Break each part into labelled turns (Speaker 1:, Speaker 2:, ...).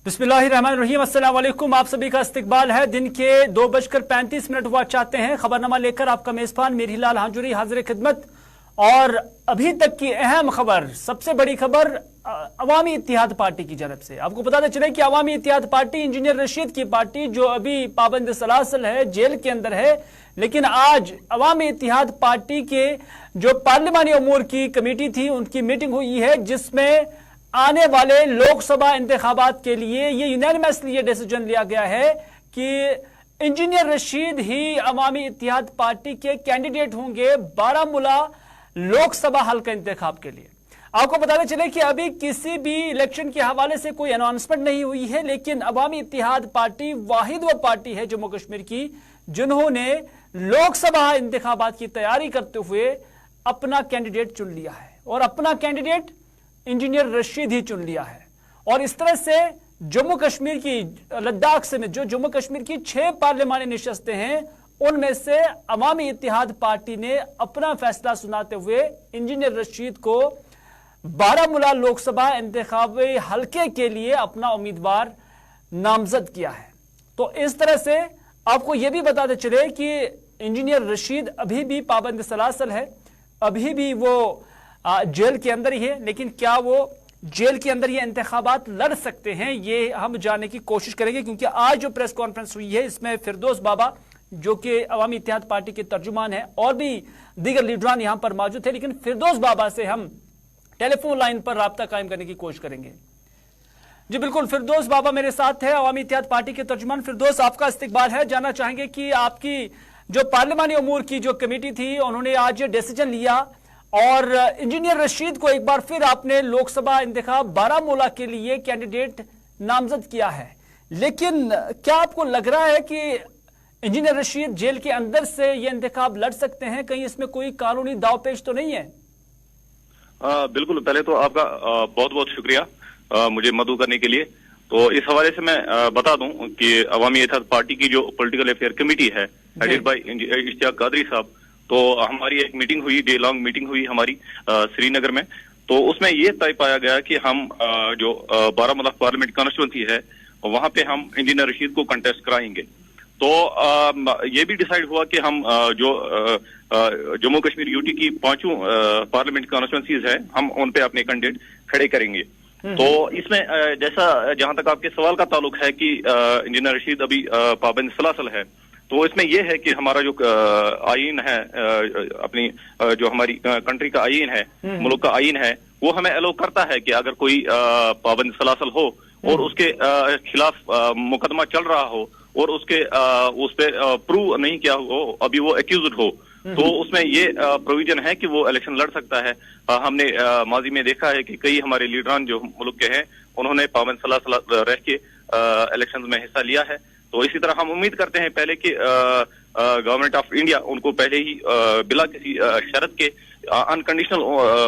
Speaker 1: बिस्मिल्लाहिर्रहमानिर्रहीम, अस्सलाम वालेकुम। आप सभी का इस्तकबाल है। दिन के 2:35 हुआ चाहते हैं। खबरनामा लेकर आपका मेजबान मीर हिलाल हांजुरी हाजिर खिदमत। और अभी तक की अहम खबर, सबसे बड़ी खबर अवामी इत्तेहाद पार्टी की जानब से। आपको बताते चले कि अवामी इत्तेहाद पार्टी इंजीनियर रशीद की पार्टी, जो अभी पाबंद सलासल है, जेल के अंदर है, लेकिन आज अवामी इत्तेहाद पार्टी के जो पार्लिमानी अमूर की कमेटी थी, उनकी मीटिंग हुई है, जिसमें आने वाले लोकसभा इंतखाबात के लिए ये यूनानिमसली ये डिसीजन लिया गया है कि इंजीनियर रशीद ही अवामी इत्तेहाद पार्टी के कैंडिडेट होंगे बारामूला लोकसभा हल्का इंतखाब के लिए। आपको बताते चले कि अभी किसी भी इलेक्शन के हवाले से कोई अनाउंसमेंट नहीं हुई है, लेकिन अवामी इत्तेहाद पार्टी वाहिद वो पार्टी है जम्मू कश्मीर की जिन्होंने लोकसभा इंतखाबात की तैयारी करते हुए अपना कैंडिडेट चुन लिया है, और अपना कैंडिडेट इंजीनियर रशीद ही चुन लिया है। और इस तरह से जम्मू कश्मीर की, लद्दाख से जो जम्मू कश्मीर की 6 पार्लिमानी नशस्तें हैं, उनमें से अवामी इत्तेहाद पार्टी ने अपना फैसला सुनाते हुए इंजीनियर रशीद को बारामूला लोकसभा इंतखाबी हल्के के लिए अपना उम्मीदवार नामजद किया है। तो इस तरह से आपको यह भी बताते चले कि इंजीनियर रशीद अभी भी पाबंद सलासल है, अभी भी वो जेल के अंदर ही है, लेकिन क्या वो जेल के अंदर ये इंतखाबात लड़ सकते हैं, ये हम जानने की कोशिश करेंगे। क्योंकि आज जो प्रेस कॉन्फ्रेंस हुई है, इसमें फिरदौस बाबा जो कि अवामी इत्तेहाद पार्टी के तर्जुमान है, और भी दीगर लीडरान यहां पर मौजूद थे, लेकिन फिरदौस बाबा से हम टेलीफोन लाइन पर राब्ता कायम करने की कोशिश करेंगे। जी बिल्कुल, फिरदौस बाबा मेरे साथ है, अवामी इत्तेहाद पार्टी के तर्जुमान। फिरदौस, आपका इस्तकबाल है। जानना चाहेंगे कि आपकी जो पार्लिमानी अमूर की जो कमेटी थी, उन्होंने आज डिसीजन लिया और इंजीनियर रशीद को एक बार फिर आपने लोकसभा इंतखाब बारामूला के लिए कैंडिडेट नामजद किया है, लेकिन क्या आपको लग रहा है कि इंजीनियर रशीद जेल के अंदर से ये इंतखाब लड़ सकते हैं? कहीं इसमें कोई कानूनी दावपेच तो नहीं है?
Speaker 2: बिल्कुल, पहले तो आपका बहुत बहुत शुक्रिया मुझे मदऊ करने के लिए। तो इस हवाले से मैं बता दूं कि अवामी इत्तेहाद पार्टी की जो पॉलिटिकल अफेयर कमेटी है, हेडेड बाय इश्तियाक कादरी साहब, तो हमारी एक मीटिंग हुई, डे लॉन्ग मीटिंग हुई हमारी श्रीनगर में। तो उसमें ये तय पाया गया कि हम जो बारामूला पार्लियामेंट कॉन्स्टिट्यूंसी है, वहां पे हम इंजीनियर रशीद को कंटेस्ट कराएंगे। तो ये भी डिसाइड हुआ कि हम जो जम्मू कश्मीर यूटी की 5 पार्लियामेंट कॉन्स्टिट्यूंसीज है, हम उन पे अपने कैंडिडेट खड़े करेंगे। तो इसमें जैसा जहां तक आपके सवाल का ताल्लुक है कि इंजीनियर रशीद अभी पाबंद सलासल है, तो इसमें यह है कि हमारा जो आईन है, अपनी जो हमारी कंट्री का आईन है, मुल्क का आईन है, वो हमें अलो करता है कि अगर कोई पाबंद सलासल हो और उसके खिलाफ मुकदमा चल रहा हो और उस पे प्रूव नहीं किया हो, अभी वो एक्यूज्ड हो, तो उसमें ये प्रोविजन है कि वो इलेक्शन लड़ सकता है। हमने माजी में देखा है कि कई हमारे लीडरान जो मुल्क के हैं, उन्होंने पाबंद सलासल रह के इलेक्शन में हिस्सा लिया है। तो इसी तरह हम उम्मीद करते हैं पहले कि गवर्नमेंट ऑफ इंडिया उनको पहले ही बिला किसी शर्त के अनकंडीशनल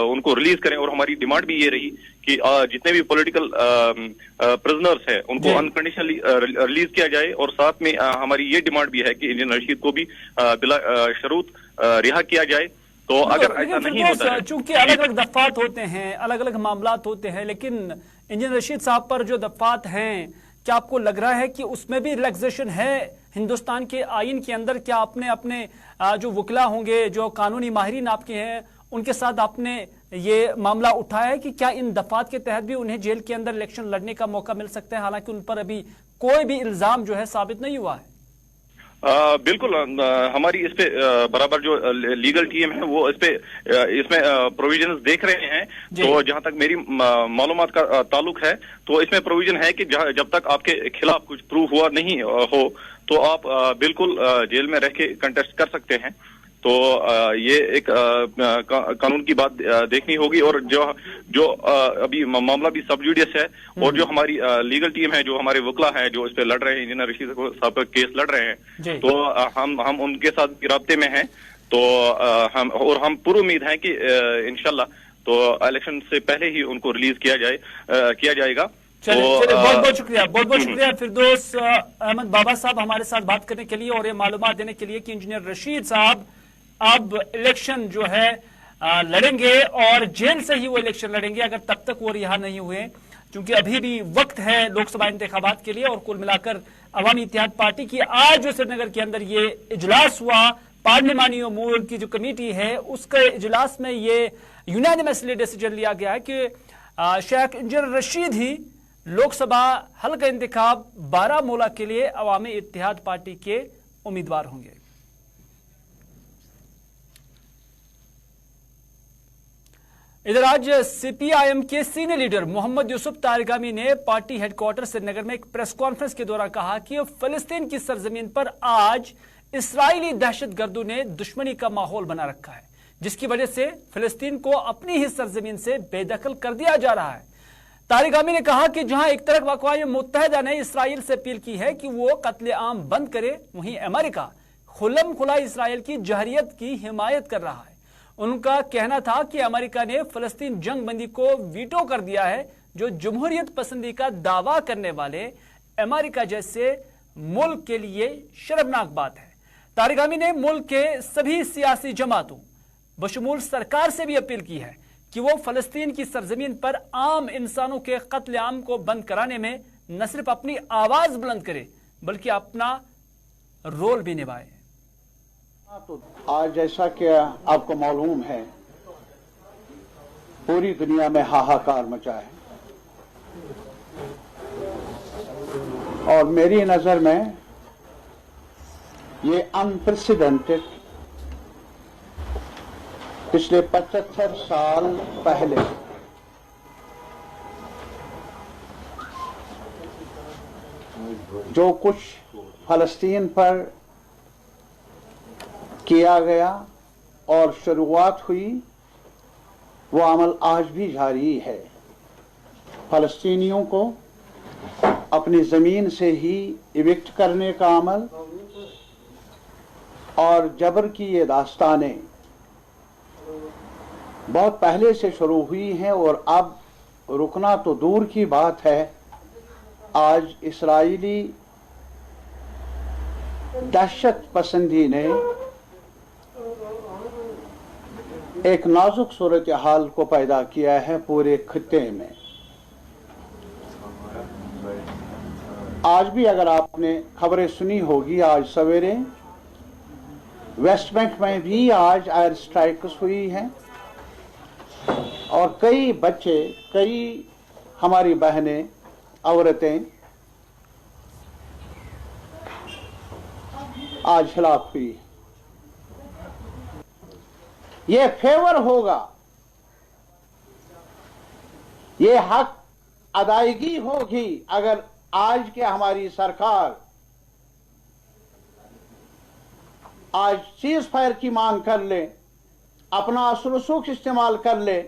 Speaker 2: उनको रिलीज करें। और हमारी डिमांड भी ये रही कि जितने भी पॉलिटिकल प्रिजनर्स हैं, उनको अनकंडीशनली रिलीज किया जाए। और साथ में हमारी ये डिमांड भी है कि इंजीनियर रशीद को भी बिला शरूत रिहा किया जाए। तो अगर ऐसा नहीं होता है,
Speaker 1: चूंकि अलग अलग दफात होते हैं, अलग अलग मामलात होते हैं, लेकिन इंजीनियर रशीद साहब पर जो दफात हैं, क्या आपको लग रहा है कि उसमें भी रिलैक्सेशन है हिंदुस्तान के आईन के अंदर? क्या आपने अपने जो वकला होंगे, जो कानूनी माहिरीन आपके हैं, उनके साथ आपने ये मामला उठाया है कि क्या इन दफात के तहत भी उन्हें जेल के अंदर इलेक्शन लड़ने का मौका मिल सकता है, हालांकि उन पर अभी कोई भी इल्जाम जो है साबित नहीं हुआ है?
Speaker 2: बिल्कुल, हमारी इस पे बराबर जो लीगल टीम है वो इसमें प्रोविजंस देख रहे हैं। तो जहां तक मेरी मालूमात का ताल्लुक है, तो इसमें प्रोविजन है कि जब तक आपके खिलाफ कुछ प्रूफ हुआ नहीं हो, तो आप बिल्कुल जेल में रह के कंटेस्ट कर सकते हैं। तो ये एक कानून की बात देखनी होगी। और जो अभी मामला भी सब जुडिस है, और जो हमारी लीगल टीम है, जो हमारे वकला हैं, जो इस पे लड़ रहे हैं, इंजीनियर रशीद साहब का केस लड़ रहे हैं, तो हम उनके साथ राब्ते में हैं। तो हम पूरी उम्मीद है कि इंशाल्लाह तो इलेक्शन से पहले ही उनको रिलीज किया जाएगा।
Speaker 1: चलिए, बहुत बहुत शुक्रिया फिरदौस अहमद बाबा साहब हमारे साथ बात करने के लिए और ये मालूमात देने के लिए कि इंजीनियर रशीद साहब अब इलेक्शन जो है लड़ेंगे और जेल से ही वो इलेक्शन लड़ेंगे अगर तब तक वो रिहा नहीं हुए। क्योंकि अभी भी वक्त है लोकसभा इंतखाबात के लिए। और कुल मिलाकर अवामी इत्तेहाद पार्टी की आज जो श्रीनगर के अंदर ये इजलास हुआ, पार्लिमानी उमूर की जो कमेटी है उसके इजलास में ये यूनानिमसली डिसीजन लिया गया है कि शेख इंजीनियर रशीद ही लोकसभा हल्का इंतखाब बारामूला के लिए अवामी इत्तेहाद पार्टी के उम्मीदवार होंगे। इधर आज सीपीआईएम के सीनियर लीडर मोहम्मद यूसुफ तारिगामी ने पार्टी हेडक्वार्टर श्रीनगर में एक प्रेस कॉन्फ्रेंस के दौरान कहा कि फिलिस्तीन की सरजमीन पर आज इस्राएली दहशतगर्दों ने दुश्मनी का माहौल बना रखा है, जिसकी वजह से फिलिस्तीन को अपनी ही सरजमीन से बेदखल कर दिया जा रहा है। तारिगामी ने कहा कि जहां एक तरफ अक़वाम मुत्तहिदा ने इसराइल से अपील की है कि वो कत्ले आम बंद करे, वहीं अमेरिका खुल्लम खुला इसराइल की जहरियत की हिमायत कर रहा है। उनका कहना था कि अमेरिका ने फिलिस्तीन जंग बंदी को वीटो कर दिया है, जो जमहूरियत पसंदी का दावा करने वाले अमेरिका जैसे मुल्क के लिए शर्मनाक बात है। तारिगामी ने मुल्क के सभी सियासी जमातों बशमूल सरकार से भी अपील की है कि वो फलस्तीन की सरजमीन पर आम इंसानों के कत्ले आम को बंद कराने में न सिर्फ अपनी आवाज बुलंद करे बल्कि अपना रोल भी निभाए।
Speaker 3: तो आज जैसा कि आपको मालूम है, पूरी दुनिया में हाहाकार मचा है और मेरी नजर में ये अनप्रेसिडेंटेड पिछले 75 साल पहले जो कुछ फलस्तीन पर किया गया और शुरुआत हुई, वो अमल आज भी जारी है। फलस्तीनियों को अपनी जमीन से ही इविक्ट करने का अमल और जबर की ये दास्तानें बहुत पहले से शुरू हुई हैं और अब रुकना तो दूर की बात है। आज इस्राइली दहशत पसंदी ने एक नाजुक सूरत हाल को पैदा किया है पूरे खित्ते में। आज भी अगर आपने खबरें सुनी होगी, आज सवेरे वेस्ट बैंक में भी आज एयर स्ट्राइक्स हुई हैं और कई बच्चे, कई हमारी बहनें, औरतें आज हिलाक हुई। ये फेवर होगा, ये हक अदायगी होगी अगर आज के हमारी सरकार आज सीज फायर की मांग कर ले, अपना असर-रसूख इस्तेमाल कर ले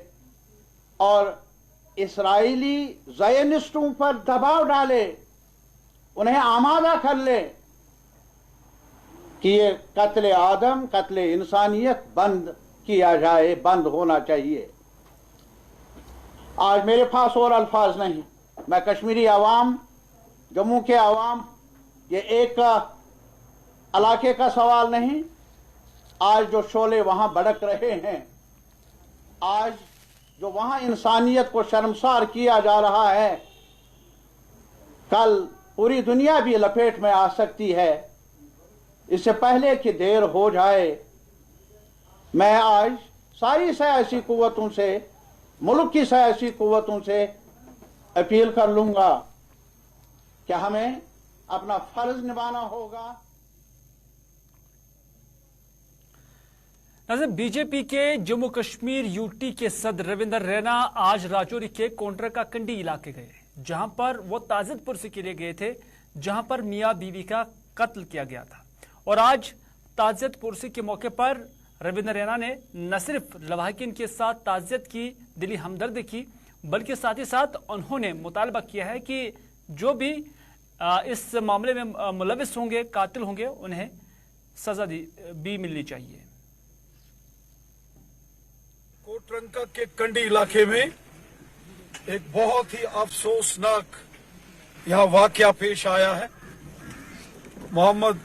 Speaker 3: और इस्राएली ज़ायनिस्टों पर दबाव डाले, उन्हें आमादा कर ले कि ये कत्ले आदम, कत्ले इंसानियत बंद किया जाए, बंद होना चाहिए। आज मेरे पास और अल्फाज नहीं। मैं कश्मीरी आवाम, जम्मू के आवाम, ये एक इलाके का सवाल नहीं। आज जो शोले वहां भड़क रहे हैं, आज जो वहां इंसानियत को शर्मसार किया जा रहा है, कल पूरी दुनिया भी लपेट में आ सकती है। इससे पहले कि देर हो जाए, मैं आज सारी सियासी कुव्वतों से, मुल्क की सियासी कुव्वतों से अपील कर लूंगा कि हमें अपना फर्ज निभाना होगा।
Speaker 1: नाज़रीन, बीजेपी के जम्मू कश्मीर यूटी के सदर रविंदर रैना आज राजौरी के कोंड्रा का कंडी इलाके गए, जहां पर वो ताज़ियत पुरसी के लिए गए थे, जहां पर मियां बीवी का कत्ल किया गया था। और आज ताज़ियत पुरसी के मौके पर रविंदर रैना ने न सिर्फ लवाहिकीन के साथ ताज़ियत की, दिली हमदर्दी की, बल्कि साथ ही साथ उन्होंने मुतालबा किया है कि जो भी इस मामले में मुलविस होंगे, कातिल होंगे, उन्हें सजा भी मिलनी चाहिए।
Speaker 4: कोटरंका के कंडी इलाके में एक बहुत ही अफसोसनाक यहाँ वाकया पेश आया है। मोहम्मद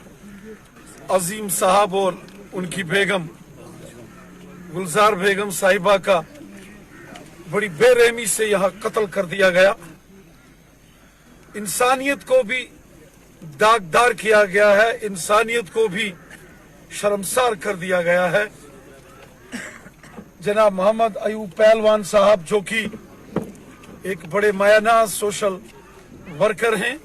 Speaker 4: अजीम साहब और उनकी बेगम गुलजार बेगम साहिबा का बड़ी बेरहमी से यहाँ कत्ल कर दिया गया। इंसानियत को भी दागदार किया गया है, इंसानियत को भी शर्मसार कर दिया गया है। जनाब मोहम्मद अयूब पहलवान साहब, जो कि एक बड़े मायानाज सोशल वर्कर हैं,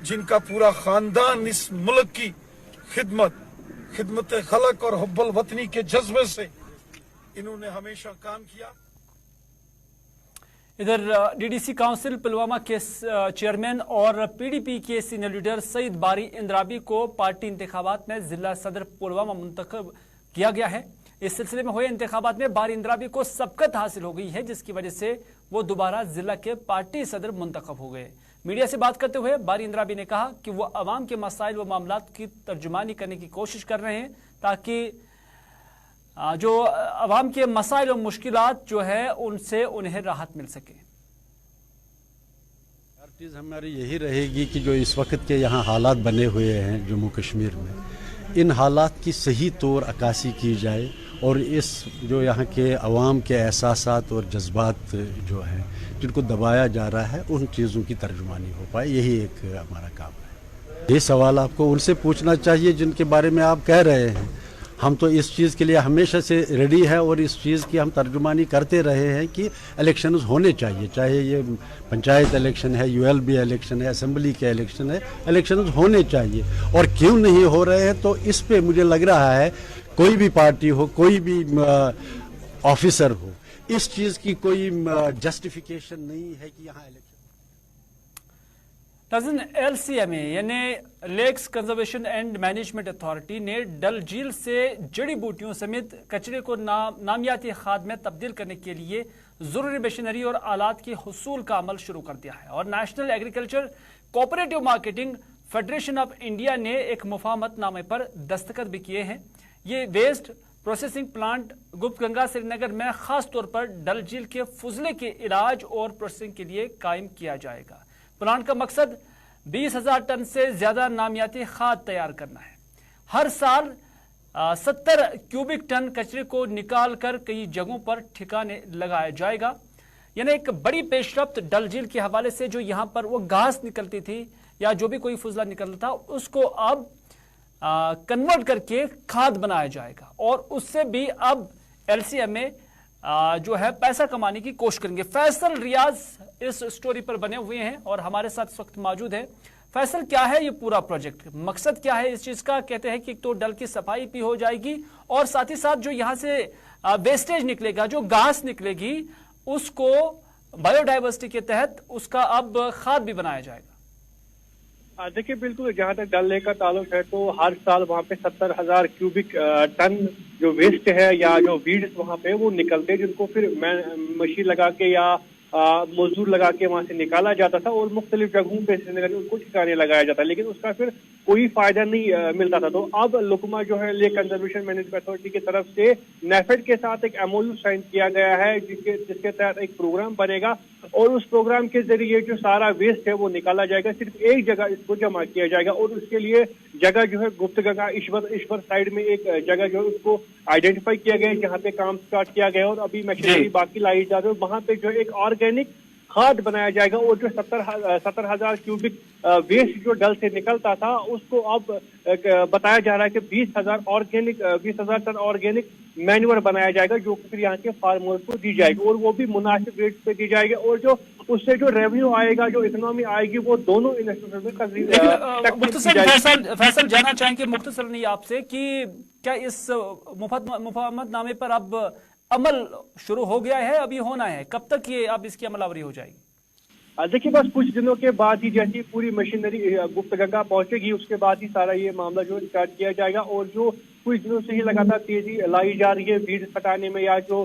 Speaker 4: जिनका पूरा खानदान इस मुल्क की खिदमत खलक और हुब्बुल वतनी के जज्बे से इन्होंने हमेशा काम किया।
Speaker 1: इधर डीडीसी काउंसिल पुलवामा के चेयरमैन और पीडीपी के सीनियर लीडर सईद बारी इंद्राबी को पार्टी इंतखाबात में जिला सदर पुलवामा मुंतखब किया गया है। इस सिलसिले में हुए इंतखाबात में बारी इंद्राबी को सबकत हासिल हो गई है, जिसकी वजह से वो दोबारा जिला के पार्टी सदर मुंतखब हो गए। मीडिया से बात करते हुए बारी इंद्राबी ने कहा कि वो अवाम के मसाइल व मामलात की तर्जुमानी करने की कोशिश कर रहे हैं, ताकि जो अवाम के मसाइल और मुश्किलात जो है उनसे उन्हें राहत मिल सके।
Speaker 5: हर चीज़ हमारी यही रहेगी कि जो इस वक्त के यहाँ हालात बने हुए हैं जम्मू कश्मीर में, इन हालात की सही तौर अक्कासी की जाए और इस जो यहाँ के अवाम के एहसासात और जज्बात जो हैं जिनको दबाया जा रहा है, उन चीज़ों की तर्जुमानी हो पाए, यही एक हमारा काम है। ये सवाल आपको उनसे पूछना चाहिए जिनके बारे में आप कह रहे हैं। हम तो इस चीज़ के लिए हमेशा से रेडी है और इस चीज़ की हम तर्जुमानी करते रहे हैं कि इलेक्शंस होने चाहिए, चाहे ये पंचायत इलेक्शन है, यूएलबी इलेक्शन है, असेंबली के इलेक्शन है, इलेक्शंस होने चाहिए। और क्यों नहीं हो रहे हैं, तो इस पे मुझे लग रहा है कोई भी पार्टी हो, कोई भी ऑफिसर हो, इस चीज़ की कोई जस्टिफिकेशन नहीं है कि यहाँ इलेक्शन।
Speaker 1: नाज़रीन, LCMA यानी lakes conservation and management authority ने डल झील से जड़ी बूटियों समेत कचरे को नामियाती खाद में तब्दील करने के लिए जरूरी मशीनरी और आलात की हुसूल का अमल शुरू कर दिया है। और national agriculture cooperative marketing federation of India ने एक मुफाहमतनामे पर दस्तखत भी किए हैं। ये waste processing plant Gupt Ganga Srinagar में खास तौर पर डल झील के फुजले के इलाज और प्रोसेसिंग के लिए कायम किया जाएगा। प्लांट का मकसद 20,000 टन से ज्यादा नामियाती खाद तैयार करना है। हर साल 70 क्यूबिक टन कचरे को निकाल कर कई जगहों पर ठिकाने लगाया जाएगा। यानी एक बड़ी पेशरफ्त डल झील के हवाले से, जो यहाँ पर वो घास निकलती थी या जो भी कोई फुजला निकलता था, उसको अब कन्वर्ट करके खाद बनाया जाएगा और उससे भी अब LCMA जो है पैसा कमाने की कोशिश करेंगे। फैसल रियाज इस स्टोरी पर बने हुए हैं और हमारे साथ इस वक्त मौजूद है। फैसल, क्या है ये पूरा प्रोजेक्ट, मकसद क्या है इस चीज का? कहते हैं कि एक तो डल की सफाई भी हो जाएगी और साथ ही साथ जो यहाँ से वेस्टेज निकलेगा, जो घास निकलेगी, उसको बायोडाइवर्सिटी के तहत उसका अब खाद भी बनाया जाएगा।
Speaker 6: देखिए, बिल्कुल, जहाँ तक डल लेक का ताल्लुक है तो हर साल वहाँ पे 70,000 क्यूबिक टन जो वेस्ट है या जो वीड्स वहाँ पे वो निकलते हैं, जिनको फिर मशीन लगा के या मजदूर लगा के वहां से निकाला जाता था और मुख्तलिफ जगहों पे उनको ठिकाने लगाया जाता, लेकिन उसका फिर कोई फायदा नहीं मिलता था। तो अब लुकमा जो है लेक कंजर्वेशन मैनेजमेंट अथॉरिटी की तरफ से नेफेड के साथ एक MOU साइन किया गया है, जिसके तहत एक प्रोग्राम बनेगा और उस प्रोग्राम के जरिए जो सारा वेस्ट है वो निकाला जाएगा, सिर्फ एक जगह इसको जमा किया जाएगा। और उसके लिए जगह जो है गुप्त गंगा ईश्वर साइड में एक जगह जो है उसको आइडेंटिफाई किया गया है, जहाँ पे काम स्टार्ट किया गया और अभी मशीनरी बाकी लाई जा रही है। वहां पे जो एक ऑर्गेनिक खाद बनाया जाएगा और जो 70,000 क्यूबिक वेस्ट जो डल से निकलता था उसको अब बताया जा रहा है कि 20,000 टन ऑर्गेनिक मैन्योर बनाया जाएगा, जो फिर यहाँ के फार्मर्स को दी जाएगी और वो भी मुनासिब रेट पे दी जाएगी। और जो उससे जो रेवेन्यू आएगा, जो इकोनॉमी आएगी, वो दोनों इन्वेस्टमेंट में
Speaker 1: फैसल जानना चाहेंगे मुख्तसर नहीं आपसे कि क्या इस मुफाहमतनामे पर अब अमल शुरू हो गया है, अभी होना है, कब तक ये अब इसकी अमलावरी हो जाएगी?
Speaker 6: देखिए, बस कुछ दिनों के बाद ही जैसी पूरी मशीनरी गुप्त गंगा पहुंचेगी उसके बाद ही सारा ये मामला जो स्टार्ट किया जाएगा। और जो कुछ दिनों से ही लगातार तेजी लाई जा रही है वीड हटाने में या जो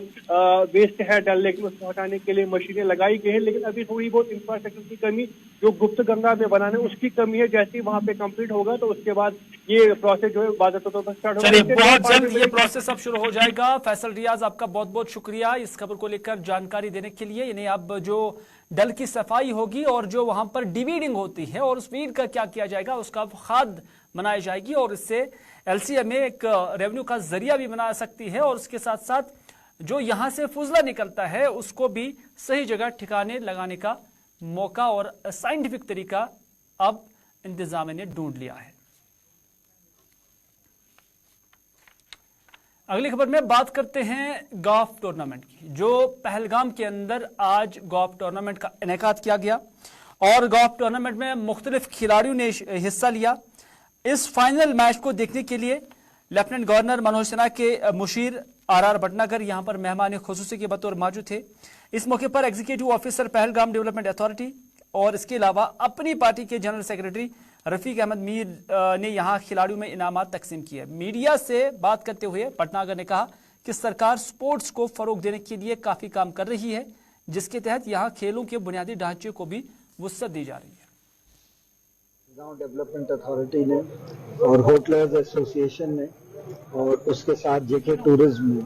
Speaker 6: वेस्ट है डल लेक में उसको हटाने के लिए मशीनें लगाई गई है, लेकिन अभी थोड़ी बहुत इंफ्रास्ट्रक्चर की कमी जो गुप्त गंगा में बनाने उसकी कमी है। जैसे ही वहां पे कंप्लीट होगा तो उसके बाद ये प्रोसेस जो है बाज़ाब्ता तौर पर स्टार्ट होगा।
Speaker 1: बहुत जल्द ये प्रोसेस अब शुरू हो जाएगा। फैसल रियाज, आपका बहुत बहुत शुक्रिया इस खबर को लेकर जानकारी देने के लिए। यानी अब जो डल की सफाई होगी और जो वहां पर डिवीडिंग होती है और उस वीड का क्या किया जाएगा, उसका खाद बनाई जाएगी और इससे LCMA एक रेवेन्यू का जरिया भी बना सकती है और उसके साथ साथ जो यहां से फुजला निकलता है उसको भी सही जगह ठिकाने लगाने का मौका और साइंटिफिक तरीका अब इंतजामिया ने ढूंढ लिया है। अगली खबर में बात करते हैं गोल्फ टूर्नामेंट की, जो पहलगाम के अंदर आज गोल्फ टूर्नामेंट का इनेकाद किया गया और गोल्फ टूर्नामेंट में मुख्तलिफ खिलाड़ियों ने हिस्सा लिया। इस फाइनल मैच को देखने के लिए लेफ्टिनेंट गवर्नर मनोज सिन्हा के मुशीर आर भटनागर यहां पर मेहमान खुसूसी के बतौर मौजूद थे। इस मौके पर executive officer Pahalgam development authority और इसके अलावा अपनी पार्टी के जनरल सेक्रेटरी रफीक अहमद मीर ने यहां खिलाड़ियों में इनामात तकसीम किए। मीडिया से बात करते हुए भटनागर ने कहा कि सरकार स्पोर्ट्स को फरोग देने के लिए काफी काम कर रही है, जिसके तहत यहां खेलों के बुनियादी ढांचे को भी वुसअत दी जा रही है।
Speaker 7: गांव डेवलपमेंट अथॉरिटी ने और होटलर्स एसोसिएशन ने और उसके साथ जेके टूरिज्म ने,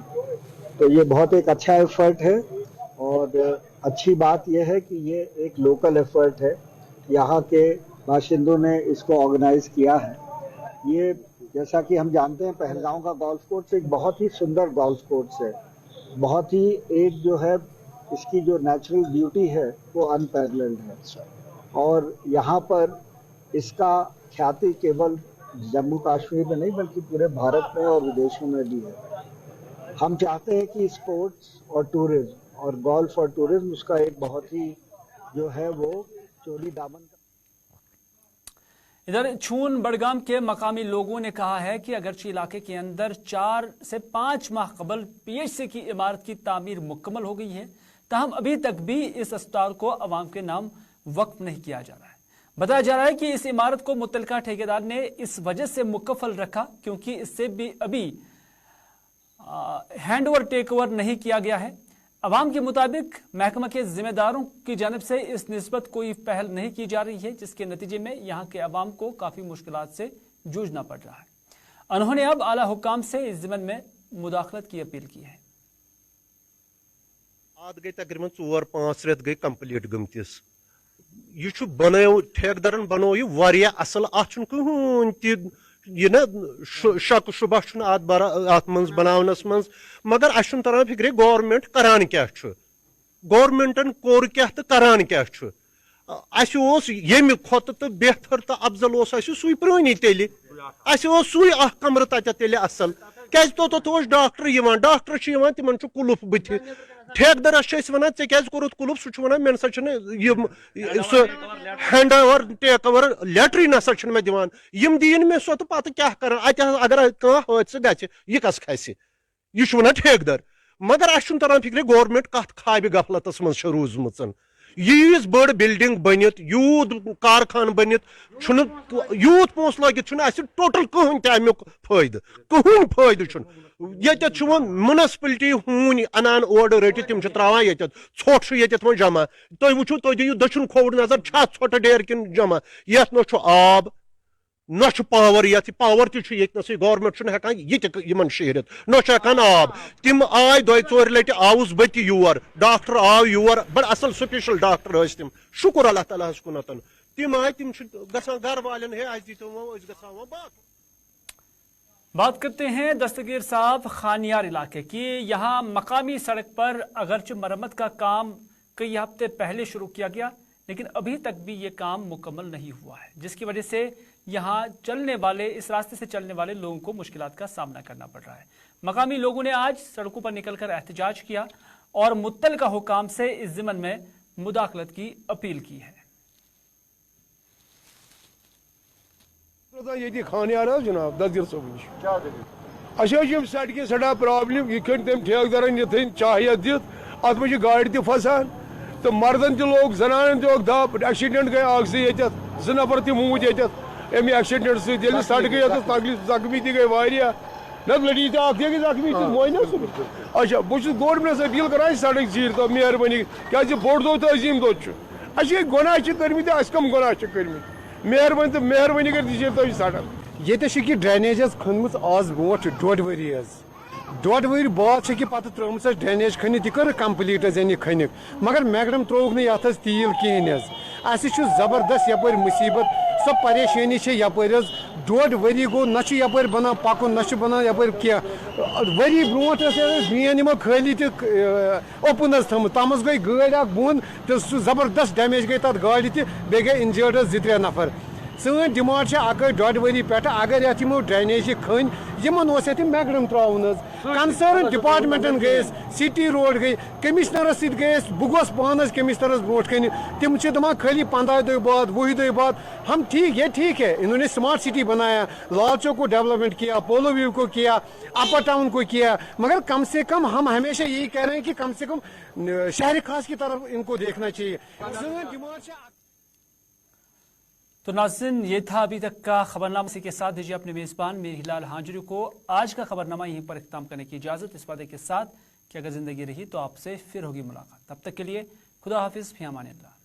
Speaker 7: तो ये बहुत एक अच्छा एफर्ट है और अच्छी बात यह है कि ये एक लोकल एफर्ट है। यहाँ के बाशिंदों ने इसको ऑर्गेनाइज किया है। ये जैसा कि हम जानते हैं पहलगाम का गोल्फ कोर्स एक बहुत ही सुंदर गोल्फ कोर्स है, बहुत ही एक जो है इसकी जो नेचुरल ब्यूटी है वो अनपैरेलल्ड है और यहाँ पर इसका ख्याति केवल जम्मू कश्मीर में नहीं बल्कि पूरे भारत में और विदेशों में भी है। हम चाहते हैं कि स्पोर्ट्स और टूरिज्म और गोल्फ और टूरिज्म उसका एक बहुत ही जो है वो चोरी दामन।
Speaker 1: इधर छून बड़गाम के मकामी लोगों ने कहा है कि अगरचे इलाके के अंदर 4 से 5 माह कबल पीएचसी की इमारत की तामीर मुकम्मल हो गई है, ताहम अभी तक भी इस अस्पताल को अवाम के नाम वक्फ नहीं किया जा रहा है। बताया जा रहा है कि इस इमारत को मुतलका ठेकेदार ने इस वजह से मुकफ्फल रखा क्योंकि इससे भी अभी हैंड ओवर टेक ओवर नहीं किया गया है। अवाम के मुताबिक महकमा के जिम्मेदारों की जानिब से इस निस्बत कोई पहल नहीं की जा रही है, जिसके नतीजे में यहाँ के अवाम को काफी मुश्किलात से जूझना पड़ रहा है। उन्होंने अब आला हुकाम से इस ज़िम्मन में मुदाखलत की अपील की है।
Speaker 8: गई तकरीबन 4-5 रेत गई कंप्लीट गमतिस यह बनो ठेकेदारन बनो यह असल कहून शक शुबह अत मज बनावनस मज मगर अस तरान फिक्रे गवर्नमेंट करान क्या गवर्नमेंटन कोर क्या तो करान क्या ये खोत तो बेहतर तो अफजल सू प्रनी तेल सू कमर तेल असल क्या तो डॉक्टर डॉक्टर तिमन कुलुफ बुथ ठेकेदारस वन क्या कोरुत कुलुफ सह वन मे सह हैंड ओवर टेक ओवर लेटरी नसा मे दिवान यम दीन मे सो तो पत क्या कर अगर हादसा गि यह कस खस यह वन ठेकेदार मगर अस तरान फिक्र गवर्नमेंट कत खाब गफलतस मज रूजम यीज बड़ बिल्डिंग बनित यूत कारखान बनित यूत पोस लगित टोटल कहून तमिक फायद ये म्यूनसिपलिटी हून अनान ओर रट तम त्रावान ये ोट ये जमा तुम वो तुम दिव दक्षिण खोवड़ नजर ोट डेर किन जमा ये न आब न पावर ये पावर तस गवर्नमेंट हेकान ये शहरत न आब तम आय 2-4 लट आउस बत्ती योर डॉक्टर आव योर बड़ असल स्पेशल डॉक्टर तम शुक्र अल्लाह ताला कुनतन तम आय तम घर वालन है बात।
Speaker 1: बात करते हैं दस्तगीर साहब खानियार इलाके की। यहाँ मकामी सड़क पर अगरचे मरम्मत का काम कई हफ्ते पहले शुरू किया गया, लेकिन अभी तक भी ये काम मुकम्मल नहीं हुआ है, जिसकी वजह से यहाँ चलने वाले इस रास्ते से चलने वाले लोगों को मुश्किलात का सामना करना पड़ रहा है। मकामी लोगों ने आज सड़कों पर निकलकर एहतजाज किया और मुत्तलका हुकाम से इस ज़िम्मन में मुदाखलत की अपील की है।
Speaker 9: ये खानियार जनाब दस्तगीर साहब सड़कें सड़ा प्रॉब्लम यह तम ठेकेदारन ये चाहिए दित अत मे गाड़ त फसान तो मर्दन त लोग जनान तोग दब एक्सीडेंट गई ये 2 नफर तूत ये अमे एक्सीडेंट सड़क तकलीफ जख्मी गई न लड़ी गई जख्मी मोइन अच्छा बहुत गवर्नमेंट अपील करान सड़क चीर तो मेहरबानी क्या बोड़ दो तो अजीम दो गुनाह कर्म कम गुनाह कर्म मेहरबानी कर सड़क
Speaker 10: ये ड्रेनेज खनम आज बो 1.5 वरी 1.5 वरी बाद पत त्रुम ड्रेनेज खनित यह कर कम्प्लीट खनिक मगर मैगडम त्रोक नी तील कहें जबरदस्त यप मुसीबत सो परेशानी यपर 1.5 वरी गो न यपर बना पकुन न बना यपर क्या वरी ब्रोट ग्रीन यमो खाली ओपन तम गई गाड़ बोन तो सह जबरदस्त डैमेज गई तथ गाड़ बे गई इंजर्ड 2-3 नफर सन डिमांड 1-1.5 वरी पे अगर ये ड्रेनेज खन ये मैगडम त्राउन कंसर्न डिपार्टमेंटन गए सिटी रोड गई कमिश्नरस गए बह गोस पानस कमिश्नरस ब्रोट कन तम दपान खाली 15 दिन बाद 20 दिन बाद हम ठीक है इन्होंने स्मार्ट सिटी बनाया, लाल चौक को डेवलपमेंट किया, पोलो व्यू को किया, अपर टाउन को किया, मगर कम से कम हम हमेशा यही कह रहे हैं कि कम से कम शहर खास की तरफ इनको देखना चाहिए।
Speaker 1: तो नाज़रीन, ये था अभी तक का खबरनामा। इसी के साथ दीजिए अपने मेज़बान मेरीलाल हांजुरी को आज का खबरनामा यहीं पर इख्तिताम करने की इजाज़त, इस वादे के साथ कि अगर ज़िंदगी रही तो आपसे फिर होगी मुलाकात। तब तक के लिए खुदा हाफिज़, फ़ी अमान अल्लाह।